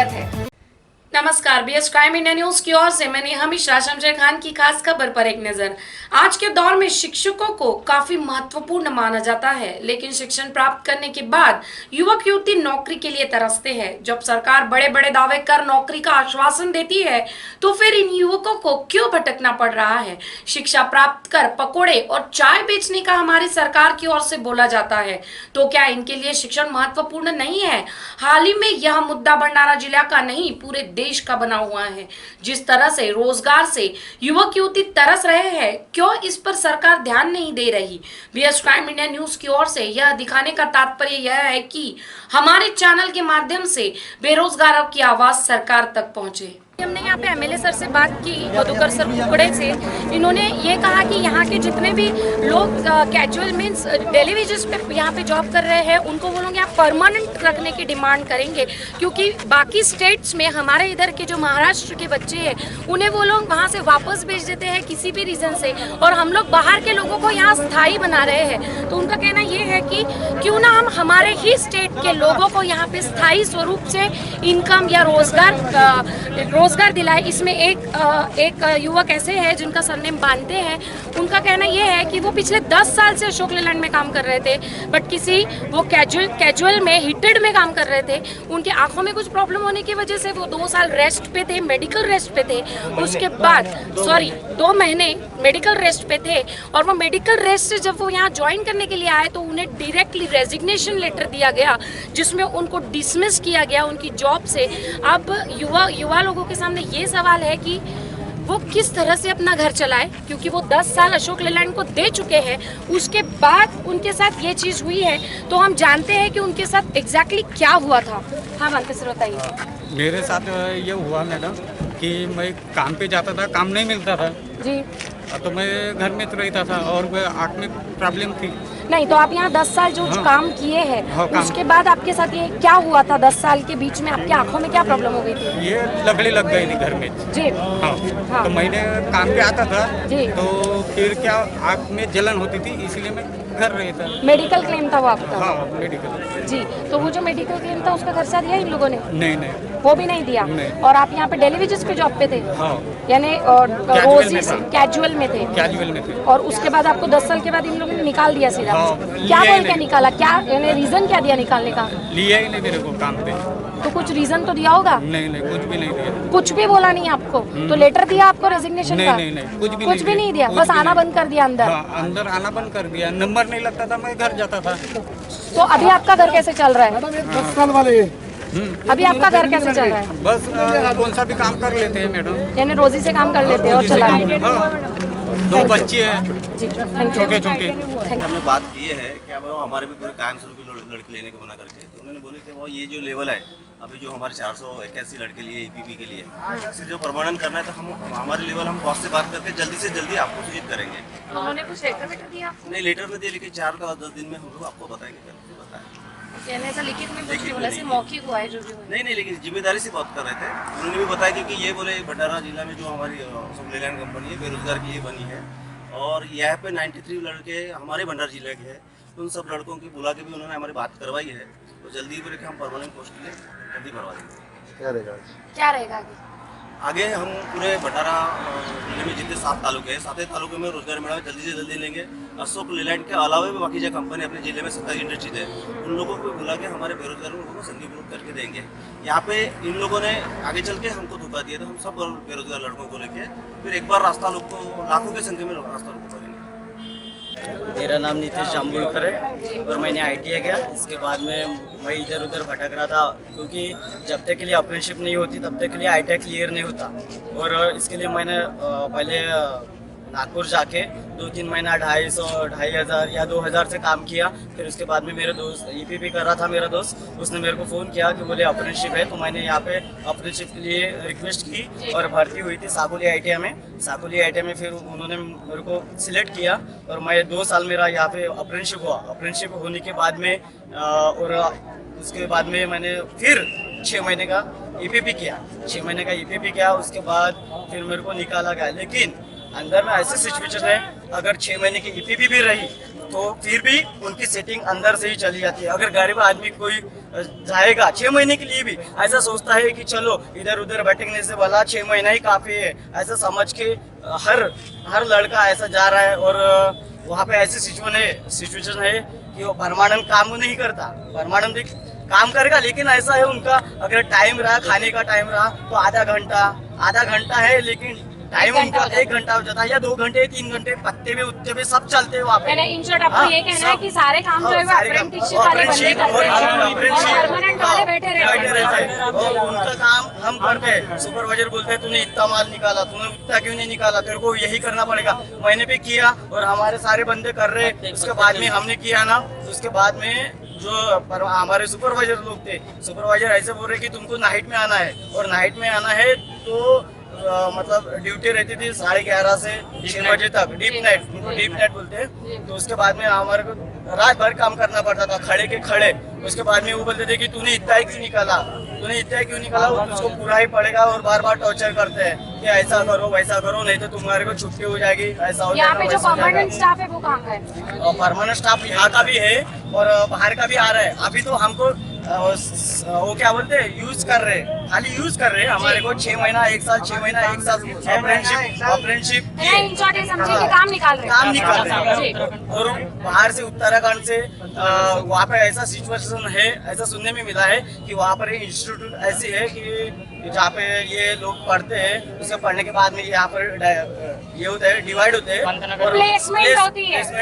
स्वागत है। नमस्कार, बीएस क्राइम इंडिया न्यूज की ओर से मैं हमेशा शमशेर खान की खास खबर पर एक नजर। आज के दौर में शिक्षकों को काफी महत्वपूर्ण माना जाता है, लेकिन शिक्षण प्राप्त करने के बाद युवक युवती नौकरी के लिए तरसते हैं। जब सरकार बड़े बड़े दावे कर नौकरी का आश्वासन देती है, तो फिर इन युवकों को क्यों भटकना पड़ रहा है? शिक्षा प्राप्त कर पकोड़े और चाय बेचने का हमारी सरकार की ओर से बोला जाता है, तो क्या इनके लिए शिक्षण महत्वपूर्ण नहीं है? हाल ही में यह मुद्दा भंडारा जिला का नहीं, पूरे देश का बना हुआ है। जिस तरह से रोजगार से युवक युवती तरस रहे हैं, क्यों इस पर सरकार ध्यान नहीं दे रही? बीएस क्राइम इंडिया न्यूज की ओर से यह दिखाने का तात्पर्य यह है कि हमारे चैनल के माध्यम से बेरोजगारों की आवाज सरकार तक पहुंचे। हमने यहाँ पे एमएलए सर से बात की, मधुकर सर कुकड़े से। इन्होंने ये कहा कि यहाँ के जितने भी लोग कैजुअल मीन्स डेली वेजेस पे यहाँ पे जॉब कर रहे हैं, उनको वो लोग यहाँ परमानेंट रखने की डिमांड करेंगे, क्योंकि बाकी स्टेट्स में हमारे इधर के जो महाराष्ट्र के बच्चे हैं, उन्हें वो लोग वहाँ से वापस भेज देते हैं किसी भी रीज़न से, और हम लोग बाहर के लोगों को यहाँ स्थायी बना रहे हैं। तो उनका कहना ये है कि क्यों ना हम हमारे ही स्टेट के लोगों को यहाँ पे स्थायी स्वरूप से इनकम या रोजगार दिलाए। इसमें एक युवक ऐसे हैं जिनका सरनेम बांधते हैं। उनका कहना यह है कि वो पिछले 10 साल से अशोक लेलैंड में काम कर रहे थे, बट वो कैजुअल में हिटेड में काम कर रहे थे। उनकी आंखों में कुछ प्रॉब्लम होने की वजह से वो 2 साल रेस्ट पे थे, मेडिकल रेस्ट पे थे। उसके बाद 2 महीने मेडिकल रेस्ट पे थे, और वो मेडिकल रेस्ट से जब वो यहाँ ज्वाइन करने के लिए आए तो उन्हें डायरेक्टली रेजिग्नेशन लेटर दिया गया, जिसमें उनको डिसमिस किया गया उनकी जॉब से। अब युवा लोगों के सामने ये सवाल है कि वो किस तरह से अपना घर चलाए, क्योंकि वो 10 साल अशोक लेलैंड को दे चुके हैं। उसके बाद उनके साथ ये चीज़ हुई है, तो हम जानते हैं कि उनके साथ एग्जैक्टली क्या हुआ था। हाँ मानते सर, बताइए। मेरे साथ ये हुआ मैडम कि मैं काम पे जाता था, काम नहीं मिलता था जी, तो मैं घर में तो रहता था, और आँख में प्रॉब्लम थी। नहीं तो आप यहाँ 10 साल जो काम किए हैं, उसके बाद आपके साथ ये क्या हुआ था? 10 साल के बीच में आपकी आंखों में क्या प्रॉब्लम हो गई थी? ये लकड़ी लग गई थी घर में जी। हाँ। तो मैंने काम पे आता था जी, तो फिर क्या आँख में जलन होती थी, इसलिए मैं घर रहता। मेडिकल क्लेम था वो आपका? हाँ, मेडिकल जी। तो वो जो मेडिकल क्लेम था उसका खर्चा दिया इन लोगों ने? नहीं, वो भी नहीं दिया। और आप यहाँ पे डेली वेजेस पे जॉब पे थे? हाँ। यानी रोजी से कैजुअल में थे। और उसके बाद आपको 10 साल के बाद इन लोगों ने निकाल दिया सीधा? क्या बोल के निकाला? क्या यानी रीजन क्या दिया निकालने का? लिया ही नहीं मेरे को काम पे। तो कुछ रीजन तो दिया होगा? नहीं, कुछ भी नहीं दिया। कुछ भी बोला नहीं आपको? तो लेटर दिया आपको रेजिग्नेशन का? नहीं, कुछ भी नहीं दिया, बस आना बंद कर दिया अंदर? हाँ, अंदर आना बंद कर दिया। नंबर नहीं लगता था, मैं घर जाता था। तो अभी आपका घर कैसे चल रहा है? 10 साल वाले अभी आपका घर कैसे चल रहा है? बस कौन सा भी काम कर लेते हैं मैडम, यानी रोजी से काम कर लेते हैं और चला लेते हैं। 2 बच्चे हैं छोटे। हमने बात की है कि अब हमारे भी पूरे कायम स्वरूप लड़के लेने को मना करके, तो उन्होंने बोले कि वो ये जो लेवल है अभी जो हमारे 481 लड़के लिए ईपीपी के लिए इसे जो परमानेंट करना है, तो हम हमारे लेवल हम बॉस से बात करके जल्दी से जल्दी आपको सूचित करेंगे। उन्होंने कुछ लेटर दिया? नहीं, लेटर में दिया, लेकिन 4 या 10 दिन में हम लोग आपको बताएंगे। ऐसा लिखित में कुछ नहीं बोला, सिर्फ मौखिक हुआ है जो भी हुआ। नहीं, लेकिन जिम्मेदारी से बात कर रहे थे। उन्होंने भी बताया कि ये बोले भंडारा जिला में जो हमारी अशोक लेलैंड कंपनी है बेरोजगार के लिए बनी है, और यहाँ पे 93 लड़के हमारे भंडारा जिले के हैं। तो उन सब लड़कों की बुला के भी उन्होंने हमारी बात करवाई है, तो जल्दी बोले कि हम परमानेंट पोस्ट के लिए जल्दी भरवा देंगे। क्या रहेगा आगे हम पूरे भंडारा जिले में जितने 7 तालुके हैं, 7 तालुके में रोजगार मेला जल्दी से जल्दी लेंगे। अशोक लेलैंड के अलावा भी बाकी जो कंपनी अपने जिले में 27 इंडस्ट्रीज है, उन लोगों को बुला के हमारे बेरोजगारों को संधि विरोध करके देंगे। यहाँ पे इन लोगों ने आगे चल के हमको धोखा दिया, तो हम सब बेरोजगार लड़कों को लेके फिर एक बार रास्ता लोग को लाखों की संख्या में रास्ता रोको करेंगे। मेरा नाम नितेश जाम्बुलकर है, और मैंने ITI किया। इसके बाद में मैं इधर उधर भटक रहा था, क्योंकि जब तक के लिए अप्रेंटिसशिप नहीं होती तब तक के लिए ITI क्लियर नहीं होता। और इसके लिए मैंने पहले नागपुर जाके 2-3 महीना 2,500 या 2,000 से काम किया। फिर उसके बाद में मेरे दोस्त EPP कर रहा था, मेरा दोस्त, उसने मेरे को फ़ोन किया कि बोले अप्रेंटिसशिप है, तो मैंने यहाँ पे अप्रेंटिसशिप के लिए रिक्वेस्ट की और भर्ती हुई थी साकोली ITI में। फिर उन्होंने मेरे को सिलेक्ट किया, और मैं 2 साल मेरा यहाँ पे अप्रेंटिसशिप हुआ। अप्रेंटिसशिप होने के बाद में और उसके बाद में मैंने फिर 6 महीने का EPP किया। उसके बाद फिर मेरे को निकाला गया, लेकिन अंदर में ऐसी सिचुएशन है, अगर 6 महीने की EPP भी रही तो फिर भी उनकी सेटिंग अंदर से ही चली जाती है। अगर गरीब आदमी कोई जाएगा 6 महीने के लिए भी ऐसा सोचता है कि चलो इधर उधर भटकने से भला 6 महीना ही काफी है, ऐसा समझ के हर लड़का ऐसा जा रहा है। और वहाँ पे ऐसी सिचुएशन है कि वो परमानेंट काम नहीं करता, परमानेंट भी काम करेगा, लेकिन ऐसा है उनका अगर टाइम रहा, खाने का टाइम रहा तो आधा घंटा है, लेकिन टाइम उनका 1 घंटा हो जाता है या 2 घंटे 3 घंटे, पत्ते में उत्ते में सब चलते हैं वहाँ पे। इन शॉर्ट आपको ये कहना है कि सारे काम जो है वो अप्रेंटिसशिप वाले बंदे करते हैं, परमानेंट वाले बैठे रहते हैं। और उनका काम हम करते हैं, सुपरवाइजर बोलते हैं तूने इतना माल निकाला, तूने उतना क्यों नहीं निकाला, तेरे को यही करना पड़ेगा। मैंने भी किया और हमारे सारे बंदे कर रहे, उसके बाद में हमने किया ना, उसके बाद में जो हमारे सुपरवाइजर लोग थे, सुपरवाइजर ऐसे बोल रहे कि तुमको नाइट में आना है, और नाइट में आना है तो मतलब ड्यूटी रहती थी 11:30 से 6 बजे तक, डीप नाइट बोलते हैं। तो उसके बाद में हमारे को रात भर काम करना पड़ता था, खड़े के खड़े। उसके बाद में वो बोलते थे कि तूने इतना ही क्यों निकाला, उसको पूरा ही पड़ेगा, और बार बार टॉर्चर करते हैं कि ऐसा करो वैसा करो, नहीं तो तुम्हारे को छुट्टी हो जाएगी, ऐसा हो यहाँ पे जो जाएगा। परमानेंट स्टाफ है वो कहाँ का है? और परमानेंट स्टाफ यहाँ का भी है और बाहर का भी आ रहा है। अभी तो हमको वो क्या बोलते हैं, यूज कर रहे हैं, खाली यूज कर रहे हैं हमारे को 6 महीना 1 साल, 6 महीना 1 साल अप्रेंटशिप इन शॉर्ट ये समझिए कि काम निकाल रहे हैं। और बाहर से उत्तराखंड से वहाँ पे ऐसा सिचुएशन है, ऐसा सुनने में मिला है कि वहाँ पर इंस्टीट्यूट ऐसी है कि जहाँ पे ये लोग पढ़ते हैं, उसके पढ़ने के बाद में यहाँ पर ये होता है, डिवाइड होते हैं और प्लेसमेंट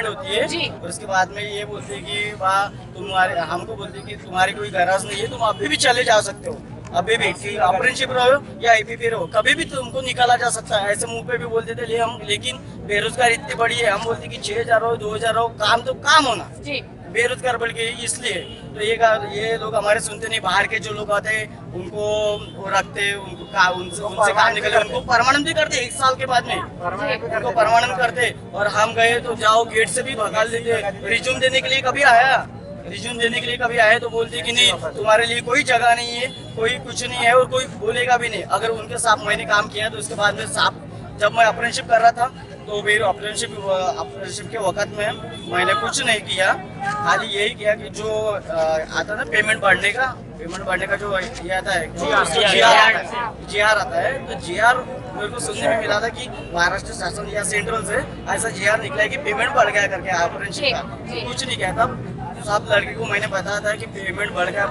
होती है जी। और उसके बाद में ये बोलते हैं कि वाह तुम्हारे, हमको बोलते हैं कि तुम्हारी कोई गरज नहीं है, तुम अभी भी चले जा सकते हो, अभी भी कि अप्रेंटिसशिप रहो या आईपीपी रहो, कभी भी तुमको निकाला जा सकता है। ऐसे मुंह पे भी बोलते थे लेकिन बेरोजगार इतनी बड़ी है, हम बोलते कि 6,000 हो 2,000 हो, काम तो काम होना जी, बेरोजगार बढ़ गए इसलिए। तो ये लोग हमारे सुनते नहीं, बाहर के जो लोग आते हैं उनको वो रखते, उनसे काम निकले, उनको परमानेंट भी करते 1 साल के बाद में, उनको परमानेंट करते। और हम गए तो जाओ गेट से भी भगाल देते। रिज्यूम देने के लिए कभी आया तो बोलते कि नहीं तुम्हारे लिए कोई जगह नहीं है, कोई कुछ नहीं है, और कोई बोलेगा भी नहीं। अगर उनके साथ मैंने काम किया तो उसके बाद में जब मैं अप्रेंटिसशिप कर रहा था तो फिर अप्रेंटिसशिप के वक्त में मैंने कुछ नहीं किया, खाली यही किया कि जो आता है पेमेंट बढ़ने का जो ये आता है GR आता है, तो GR मेरे को सुनने में मिला था कि महाराष्ट्र शासन या सेंट्रल से ऐसा GR निकला है कि पेमेंट बढ़ गया करके अप्रेंटिसशिप का। कुछ नहीं किया था, सब लड़के को मैंने बताया था कि पेमेंट बढ़ गया।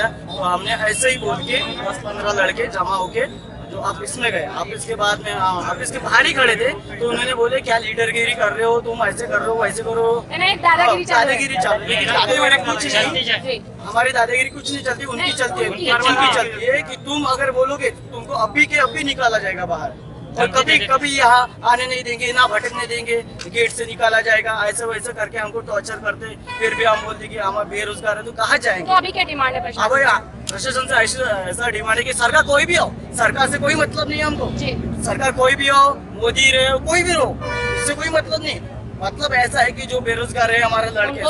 तो हमने ऐसे ही बोल के 10-15 लड़के जमा होके जो ऑफिस में गए, ऑफिस के बाद में ऑफिस के बाहर ही खड़े थे, तो उन्होंने बोले क्या लीडरगिरी कर रहे हो तुम, ऐसे कर रहे हो वैसे करो, दादागिरी चल रही है। कुछ नहीं, हमारी दादागिरी कुछ नहीं चलती, उनकी चलती है कि तुम अगर बोलोगे तुमको अभी के अभी निकाला जाएगा बाहर, और कभी यहाँ आने नहीं देंगे, ना भटकने देंगे, गेट से निकाला जाएगा, ऐसे वैसे करके हमको टॉर्चर करते। फिर भी हम बोलते कि हम बेरोजगार है तो कहाँ जाएंगे। तो अभी क्या डिमांड है प्रशासन से? ऐसा डिमांड है कि सरकार कोई भी हो, सरकार से कोई मतलब नहीं है हमको, सरकार कोई भी हो, मोदी रहे कोई भी हो, इससे कोई मतलब नहीं। मतलब ऐसा है कि जो बेरोजगार है हमारे लड़के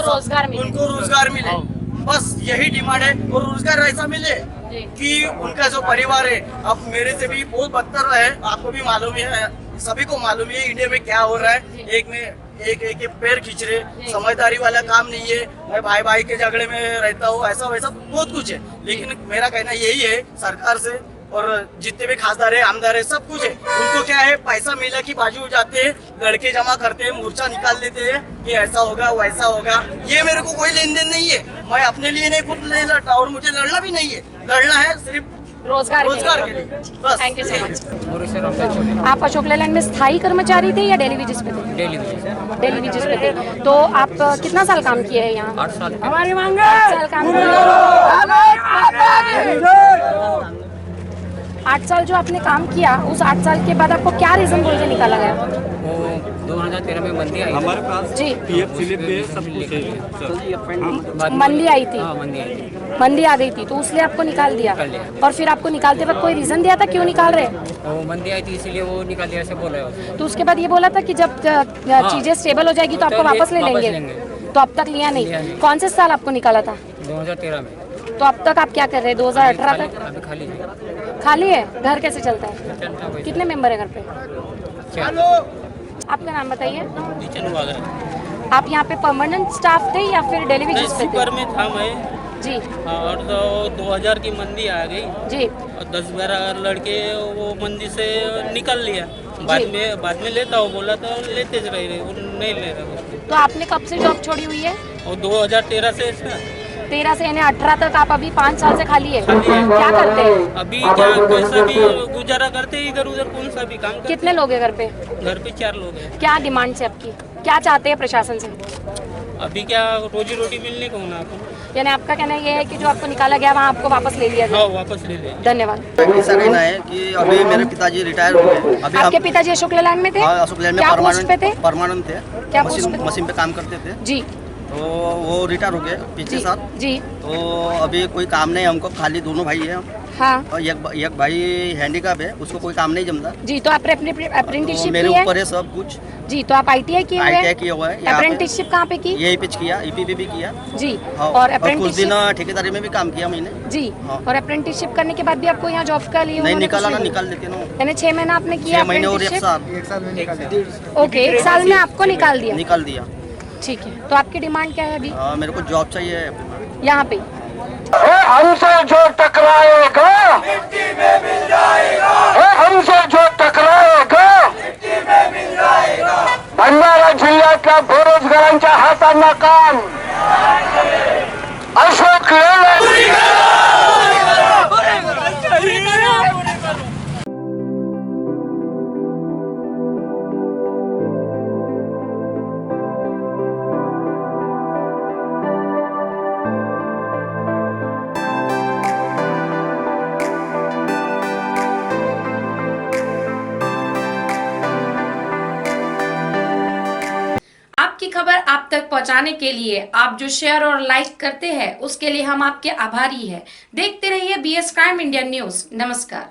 उनको रोजगार मिले, बस यही डिमांड है। और रोजगार ऐसा मिले कि उनका जो परिवार है, अब मेरे से भी बहुत बदतर है, आपको भी मालूम है, सभी को मालूम है इंडिया में क्या हो रहा है। एक पैर खींच रहे, समझदारी वाला काम नहीं है, मैं भाई के झगड़े में रहता हूँ, ऐसा वैसा बहुत कुछ है। लेकिन मेरा कहना यही है सरकार से, और जितने भी खासदार है, आमदार है, सब कुछ है, उनको क्या है, पैसा मिला कि बाजू हो जाते हैं, लड़के जमा करते हैं, मोर्चा निकाल देते हैं कि ऐसा होगा वैसा होगा। ये मेरे को कोई लेन देन नहीं है, मैं अपने लिए नहीं, खुद नहीं लड़ता, और मुझे लड़ना भी नहीं है, लड़ना है सिर्फ रोजगार के लिए। बस थैंक यू सो मच। आप अशोक लेलैंड में स्थायी कर्मचारी थे या डेली वेजेस पे थे? डेली वेजेस पे थे। तो आप कितना साल काम किए हैं यहाँ? 8 साल। 8 साल काम किया। 8 साल जो आपने काम किया, उस 8 साल के बाद आपको क्या रीजन बोल के निकाला गया? वो 2013 में मंदी आई हमारे पास जी, PF स्लिप पे सब कुछ मंदी आई थी, मंदी आ गई थी, तो उसलिए आपको निकाल दिया। और फिर आपको निकालते वक्त कोई रीजन दिया था क्यों निकाल रहे? वो मंदी आई थी इसीलिए वो निकाल दिया, ऐसे बोल रहे हो। तो उसके बाद ये बोला था कि जब चीजें स्टेबल हो जाएगी तो आपको वापस ले लेंगे, तो अब तक लिया नहीं। कौन से साल आपको निकाला था? 2013 में। तो अब तक आप क्या कर रहे हैं? 2018 तक अभी खाली है। घर कैसे चलता है? कितने मेंबर है घर पे? आपका नाम बताइए। चलो आ गए। आप यहाँ पे परमानेंट स्टाफ थे या फिर डेली वेजेस पे थे? सुपर में था मैं, जी और तो 2000 की मंदी आ गई जी और 10-12 लड़के वो मंदी से निकल लिया। बाद में लेता हो बोला तो लेते ज रहे वो नहीं ले रहे उसको। तो आपने कब से जॉब छोड़ी हुई है? और 2013 से इसका 13 से यानी 18 तक आप अभी 5 साल से खाली है। खाली है। क्या करते हैं? अभी क्या कैसा भी गुजारा करते इधर उधर कौन सा भी काम करते। कितने लोग हैं घर पे? घर पे 4 लोग हैं। क्या डिमांड है आपकी? क्या चाहते हैं प्रशासन से? अभी क्या रोजी रोटी मिलने को ना आपको। यानी आपका कहना ये है कि जो आपको निकाला गया वहाँ आपको वापस ले लिया हाँ जाए? वापस ले ले। धन्यवाद। ऐसा कहना है कि अभी मेरे पिताजी रिटायर हो गए। अभी आपके पिताजी अशोक लेलैंड में थे? हाँ, अशोक लेलैंड में क्या पोस्ट पे थे? परमानेंट थे। क्या पोस्ट पे थे? मशीन पे काम करते थे, जी तो वो रिटायर हो गए पिछले जी साल। जी तो अभी कोई काम नहीं, हमको खाली दोनों भाई है हाँ और एक भाई हैंडीकैप है, उसको कोई काम नहीं जमता। जी। तो आपने अपनी तो अप्रेंटिसशिप मेरे की है? ऊपर है सब कुछ। जी। तो आप ITI किए हुए ITI हैं? किया हुआ है यहाँ पे। अप्रेंटिसशिप कहाँ पे की? यही पिच किया, EPP भी किया। जी। हाँ, और कुछ दिन अप्रेंटिसशिप? ठेकेदारी में भी काम किया मैंने। जी। हाँ। और अप्रेंटिसशिप करने के बाद भी आपको यहाँ जॉब का लिए नहीं उन्होंने निकाला कुछ ना, नहीं निकाल देते ना। यानी 6 महीना आपने किया 6 महीने और 1 apprenticeship? साल ओके, 1 साल में आपको निकाल दिया। निकाल दिया। ठीक है। तो आपकी डिमांड क्या है अभी मेरे को जॉब चाहिए। यहाँ पे? हमसे जो टकराएगा मिट्टी में मिल जाएगा। हमसे जो टकराएगा मिट्टी में मिल जाएगा। भंडारा जिल्ह्यातल्या बेरोजगारांच्या हातांना काम अशोक लेलँड आपकी खबर आप तक पहुंचाने के लिए आप जो शेयर और लाइक करते हैं उसके लिए हम आपके आभारी हैं। देखते रहिए BS क्राइम इंडिया न्यूज। नमस्कार।